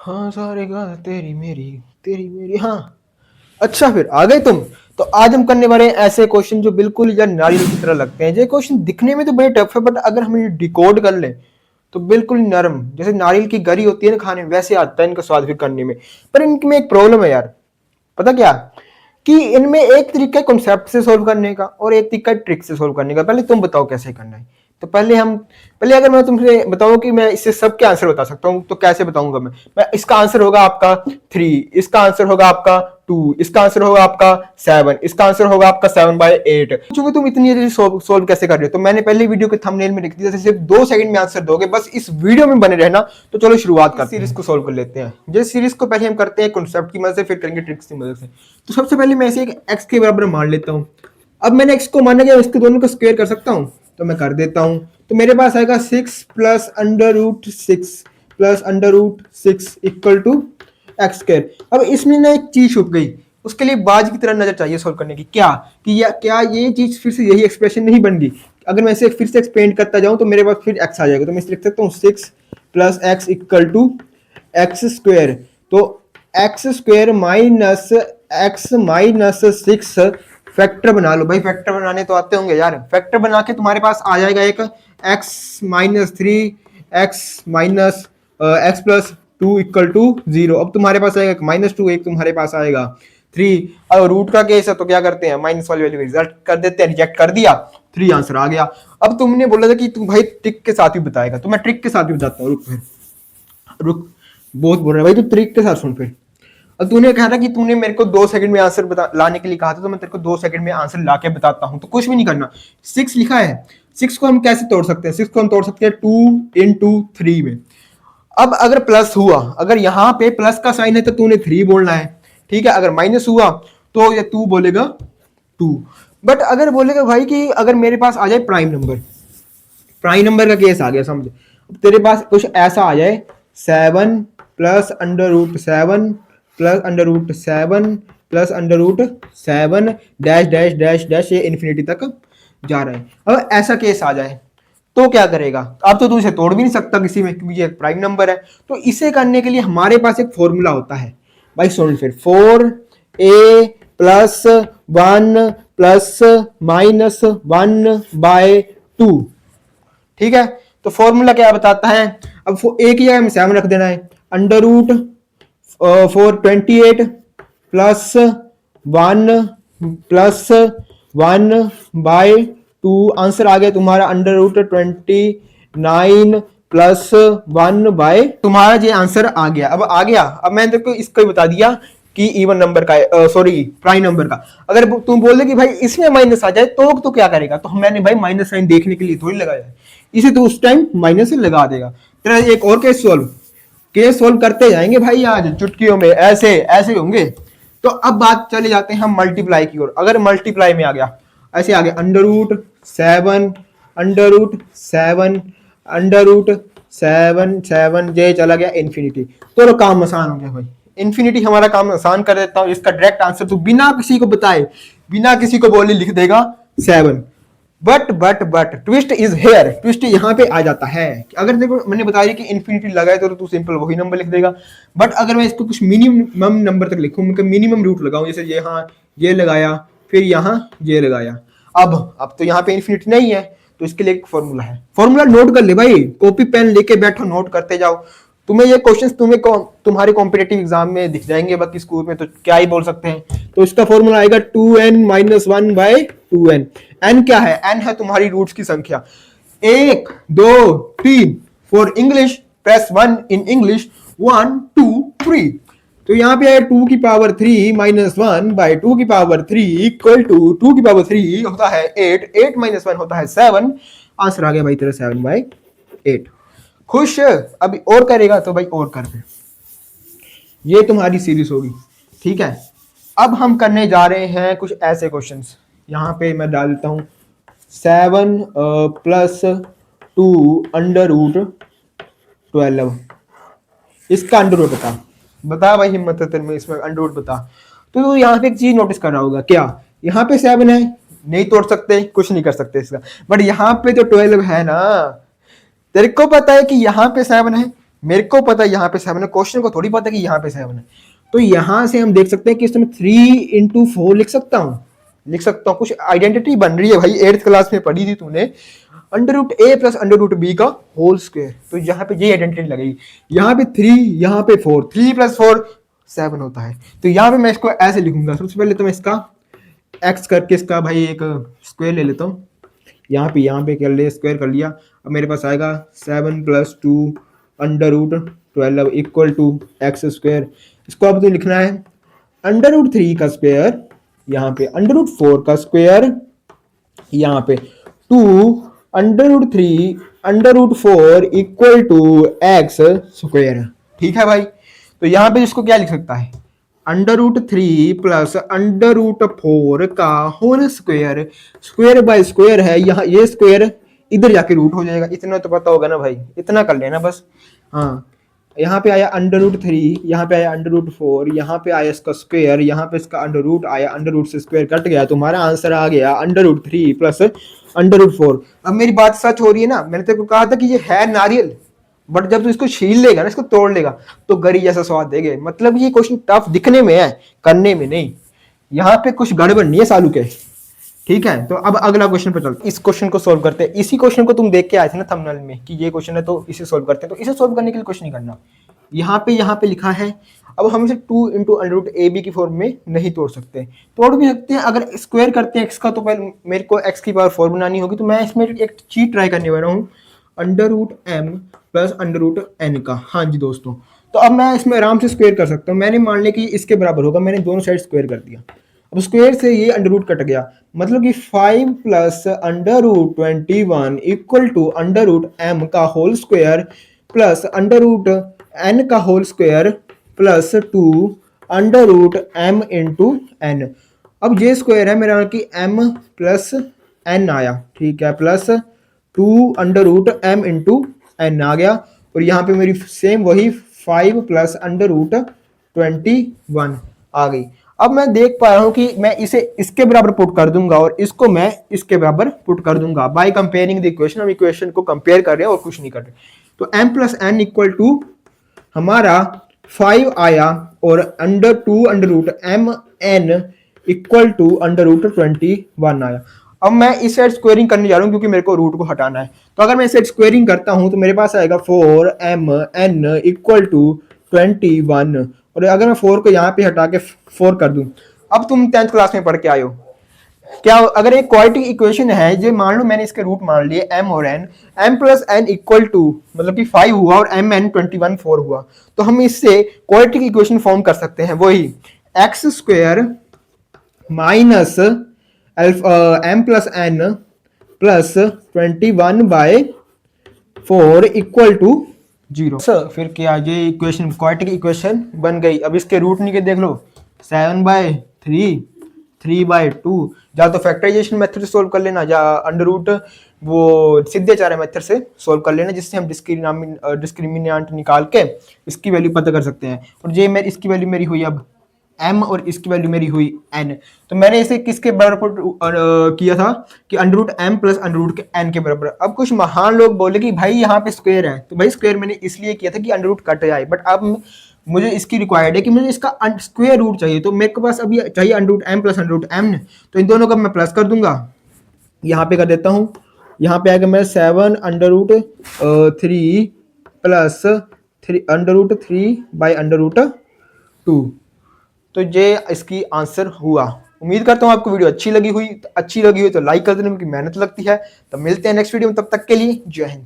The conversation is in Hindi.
हाँ सारे गा तेरी मेरी हाँ। अच्छा फिर आ गए तुम। तो आज हम करने वाले हैं ऐसे क्वेश्चन जो बिल्कुल या नारियल की तरह लगते हैं। ये क्वेश्चन दिखने में तो बड़े टफ है, बट अगर हम इन्हें डिकोड कर ले तो बिल्कुल नरम, जैसे नारियल की गरी होती है ना खाने में, वैसे आता है इनका स्वाद फिर करने में। पर इनमें एक प्रॉब्लम है यार, पता क्या, कि इनमें एक तरीका है कॉन्सेप्ट से सोल्व करने का और एक तरीका है ट्रिक से सोल्व करने का। पहले तुम बताओ कैसे करना है। तो पहले अगर मैं तुमसे बताऊं कि मैं इससे सबके आंसर बता सकता हूं तो कैसे बताऊंगा मैं इसका आंसर होगा आपका 3, इसका आंसर होगा आपका 2, इसका आंसर होगा आपका 7, इसका आंसर होगा आपका 7/8। क्योंकि तुम इतनी जल्दी सोल्व कैसे कर रहे हो, तो मैंने पहले वीडियो के थंबनेल में लिख दिया सिर्फ 2 सेकंड में आंसर दोगे, बस इस वीडियो में बने रहना। तो चलो शुरुआत करते हैं, सीरीज को सोल्व कर लेते हैं। जिस सीरीज को पहले हम करते हैं कॉन्सेप्ट की मदद से, फिर करेंगे ट्रिक्स की मदद से। तो सबसे पहले मैं इसे एक एक्स के बराबर मान लेता हूं। अब मैंने एक्स को माना गया, इसके दोनों को स्क्वायर कर सकता हूं, तो मैं कर देता हूं। तो मेरे पास आएगा 6 plus under root 6 plus under root 6 equal to x square. अब इसमें ना एक चीज छुप गई, उसके लिए बाज की तरह नजर चाहिए सोल्व करने की। क्या कि क्या ये चीज फिर से यही एक्सप्रेशन नहीं बन गई? अगर मैं इसे फिर से एक्सपेंड करता जाऊं तो मेरे पास फिर एक्स आ जाएगा। तो मैं इसे लिख सकता हूँ 6 plus X equal to x square. तो X square minus X minus 6 factor बना लो भाई, फैक्टर बनाने तो आते होंगे यार। फैक्टर बना के तुम्हारे पास आ जाएगा एक x minus 3 x minus x plus 2 equal to 0। अब तुम्हारे पास आएगा -2, एक तुम्हारे पास आएगा 3। अब रूट का केस है तो क्या करते हैं, माइनस वाली वैल्यू रिजल्ट कर देते हैं, रिजेक्ट कर दिया, 3 आंसर आ गया। अब तुमने बोला था कि तू भाई ट्रिक के साथ ही बताएगा, तो मैं ट्रिक के साथ ही बताता हूँ। रुक, बहुत बोल रहा है भाई, तू ट्रिक के साथ सुन फिर। और तूने कहा था कि तूने मेरे को 2 सेकंड में आंसर लाने के लिए कहा था, तो मैं तेरे को 2 सेकंड में आंसर ला के बताता हूं। तो कुछ भी नहीं करना, 6 लिखा है, 6 को हम कैसे तोड़ सकते हैं? 6 को हम तोड़ सकते हैं 2 इंटू 3 में। अब अगर प्लस हुआ, अगर यहाँ पे प्लस का साइन है तो तूने 3 बोलना है, ठीक है। अगर माइनस हुआ तो ये तू बोलेगा 2। बट अगर बोलेगा भाई कि अगर मेरे पास आ जाए प्राइम नंबर, प्राइम नंबर का केस आ गया समझ। तेरे पास कुछ ऐसा आ जाए 7 plus under root 7 plus under root 7 plus under root 7 dash dash dash dash, ये इन्फिनिटी तक जा रहा है। अब ऐसा केस आ जाए तो क्या करेगा? अब तो तू इसे तोड़ भी नहीं सकता किसी में, क्योंकि ये प्राइम नंबर है। तो इसे करने के लिए हमारे पास एक फॉर्मूला होता है भाई, सुन फिर। 4a प्लस 1 प्लस माइनस 1/2, ठीक है। तो फॉर्मूला क्या बताता है? अब एक ही जगह में 7 रख देना है। अंडर रूट 428 प्लस 1/2, आंसर आ गया तुम्हारा अंडर रूट 29 प्लस 1/, तुम्हारा ये आंसर आ गया। अब आ गया, अब मैंने तेरे को इसको ही बता दिया कि इवन नंबर का, सॉरी प्राइम नंबर का। अगर तुम बोल दे कि भाई इसमें माइनस आ जाए तो क्या करेगा? तो मैंने भाई माइनस साइन देखने के लिए थोड़ी लगाया है, इसे तो उस टाइम माइनस से लगा देगा। तेरा एक और केस सोल्व करते जाएंगे भाई आज चुटकियों में, ऐसे ऐसे होंगे। तो अब बात चले जाते हैं हम मल्टीप्लाई की ओर। अगर मल्टीप्लाई में आ गया, ऐसे आ गया under root 7 under root 7 under root 7 ये चला गया इन्फिनिटी। तो काम आसान हो गया भाई, इन्फिनिटी हमारा काम आसान कर देता हूं। इसका डायरेक्ट आंसर तो बिना किसी को बताए, बिना किसी को बोले लिख देगा 7। But twist is here, twist यहाँ पे आ जाता है। अगर देखो मैंने बताया कि इन्फिनिटी लगाए तो तू सिंपल वही नंबर लिख देगा। बट अगर मैं इसको कुछ मिनिमम नंबर तक लिखूं, मतलब मिनिमम रूट लगाऊं, जैसे यहाँ ये लगाया, फिर यहाँ ये लगाया, अब तो यहाँ पे इन्फिनिटी नहीं है, तो इसके लिए एक फॉर्मूला है। फॉर्मूला नोट कर ले भाई, कॉपी पेन लेके बैठो, नोट करते जाओ। तुम्हें ये क्वेश्चंस तुम्हारे कॉम्पिटेटिव एग्जाम में दिख जाएंगे, बाकी स्कूल में तो क्या ही बोल सकते हैं। तो इसका फॉर्मूला आएगा 2n-1/2n। n क्या है? n है तुम्हारी रूट्स की संख्या। 1 2 3 for English press 1 in English, 1 2 3। तो यहाँ पे 2 की पावर 3 माइनस 1/2 की पावर 3 इक्वल टू 2 की पावर 3 होता है 8, 8 माइनस 1 होता है 7। आंसर आ गया भाई तेरा 7/8। खुश? अभी और करेगा तो भाई और कर दे। ये तुम्हारी सीरीज होगी, ठीक है। अब हम करने जा रहे हैं कुछ ऐसे क्वेश्चंस। यहाँ पे मैं डाल देता हूँ 7 प्लस 2 अंडर रूट 12। इसका अंडर रूट बता भाई, हिम्मत है तेरे में, इसमें अंडर रूट बता। तो यहाँ पे एक चीज नोटिस कर रहा होगा, क्या यहाँ पे 7 है, नहीं तोड़ सकते, कुछ नहीं कर सकते इसका। बट यहाँ पे तो 12 है ना, तेरे को पता है कि यहाँ पे 7 है, मेरे को पता है यहाँ पे 7 है, क्वेश्चन को थोड़ी पता कि यहाँ पे 7 है। तो यहाँ से हम देख सकते हैं कि इसमें 3 × 4 लिख सकता हूँ। कुछ आइडेंटिटी बन रही है भाई, 8th क्लास में पढ़ी थी तूने, √a + √b का होल स्क्वायर। तो यहाँ पे ये आइडेंटिटी लगेगी। यहाँ पे 3, यहाँ पे 4, 3 + 4 7 होता है। तो यहाँ पे मैं इसको ऐसे लिखूंगा। सबसे पहले तो मैं इसका x करके इसका भाई एक स्क्वायर ले लेता हूँ। यहाँ पे कर ले, स्क्वायर कर लिया। अब मेरे पास आएगा 7 + 2 √12 = x²। इसको अब तो लिखना है √3 का स्क्वायर, यहाँ पे √4 का स्क्वायर, यहाँ पे 2 √3 √4 = x²। ठीक है भाई। तो यहाँ पे इसको क्या लिख सकता है, √3 + √4 का whole square, square by square है, यहाँ ये स्क्वायर इधर जाके रूट हो जाएगा। इतना तो पता होगा ना भाई, इतना कर लेना बस। हाँ, यहाँ पे आया √3, यहाँ पे आया √4, यहाँ पे आया इसका स्क्वायर, यहाँ पे इसका √ आया, √ से स्क्वायर कट गया, तो हमारा आंसर आ गया √3 + √4। अब मेरी बात सच हो रही है ना, मैंने तेरे को कहा था कि ये है नारियल, बट जब तू इसको छील लेगा ना, इसको तोड़ लेगा, तो गरी जैसा स्वाद देगा। मतलब ये क्वेश्चन टफ दिखने में है, करने में नहीं। यहाँ पे कुछ गड़बड़ नहीं है सालू के। ठीक है, तो अब अगला क्वेश्चन पे चलते हैं। इस क्वेश्चन को सोल्व करते हैं। इसी क्वेश्चन को तुम देख के आए थे ना थंबनेल में कि ये क्वेश्चन है, तो इसे सोल्व करते हैं। तो इसे सोल्व करने के लिए कुछ नहीं करना, यहाँ पे लिखा है। अब हम इसे 2 × √ab की फॉर्म में नहीं तोड़ सकते, तोड़ भी सकते हैं अगर स्क्वायर करते हैं x का, तो पहले मेरे को x की पावर 4 बनानी होगी। तो मैं इसमें एक चीज ट्राई करने वाला हूँ, √m + √n का। हाँ जी दोस्तों, तो अब मैं इसमें आराम से स्क्वायर कर सकता हूँ। मैंने मान लिया कि इसके बराबर होगा, मैंने दोनों साइड स्क्वायर कर दिया। अब स्क्वायर से ये √ कट गया, मतलब कि 5 + √21 = √m का होल स्क्वायर प्लस √n का whole square plus 2 √m × n। अब ये स्क्वायर है मेरा कि m + n आया, ठीक है, प्लस 2 √m × n आ गया। और यहाँ पे मेरी सेम वही 5 + √21 आ गई। अब मैं देख पा रहा हूं कि मैं इसे इसके बराबर पुट कर दूंगा और इसको मैं इसके बराबर पुट कर दूंगा बाय कंपेयरिंग द इक्वेशन। हम इक्वेशन को कंपेयर कर रहे हैं और कुछ नहीं कर रहे। तो m + n = हमारा 5 आया और √2 √m n = √21 आया। अब मैं इस साइड स्क्वायरिंग करने जा रहा हूं क्योंकि मेरे को रूट को हटाना है। तो अगर मैं इस साइड स्क्वायरिंग करता हूं तो मेरे पास आएगा 4m n = 21। और अगर मैं 4 को यहाँ पे हटा के 4 कर दूं, अब तुम 10th क्लास में पढ़ के आए हो क्या, अगर एक क्वाड्रेटिक इक्वेशन है, जो मान लो मैंने इसके रूट मान लिए m और n, m + n = मतलब कि 5 हुआ और m n 21 4 हुआ, तो हम इससे क्वाड्रेटिक इक्वेशन फॉर्म कर सकते हैं, वही x² - m + n + 21/4 = 0। फिर क्या, ये इक्वेशन क्वाड्रेटिक इक्वेशन बन गई। अब इसके रूट निके देख लो, 7/3 3/2, या तो फैक्टराइजेशन मेथड से सोल्व कर लेना या √ वो सीधे चारे मेथड से सोल्व कर लेना, जिससे हम डिस्क्रिमिनेंट निकाल के इसकी वैल्यू पता कर सकते हैं। और ये इसकी वैल्यू मेरी हुई अब m और इसकी वैल्यू मेरी हुई n। तो मैंने इसे किसके बराबर किया था कि √m + √n के बराबर। अब कुछ महान लोग बोले कि भाई यहाँ पे स्क्वायर है, तो भाई स्क्वायर मैंने इसलिए किया था कि √ कट जाए, बट अब मुझे इसकी रिक्वायर्ड है कि मुझे इसका स्क्वायर रूट चाहिए। तो मेरे के पास अभी चाहिए √m + √m, तो इन दोनों का मैं प्लस कर दूंगा। यहाँ पे कर देता हूँ, यहाँ पे आएगा मैं 7 √3 + √3/√2। तो ये इसकी आंसर हुआ। उम्मीद करता हूँ आपको वीडियो अच्छी लगी हुई तो लाइक कर देना, क्योंकि मेहनत लगती है। तो मिलते हैं नेक्स्ट वीडियो में, तब तक के लिए जय हिंद।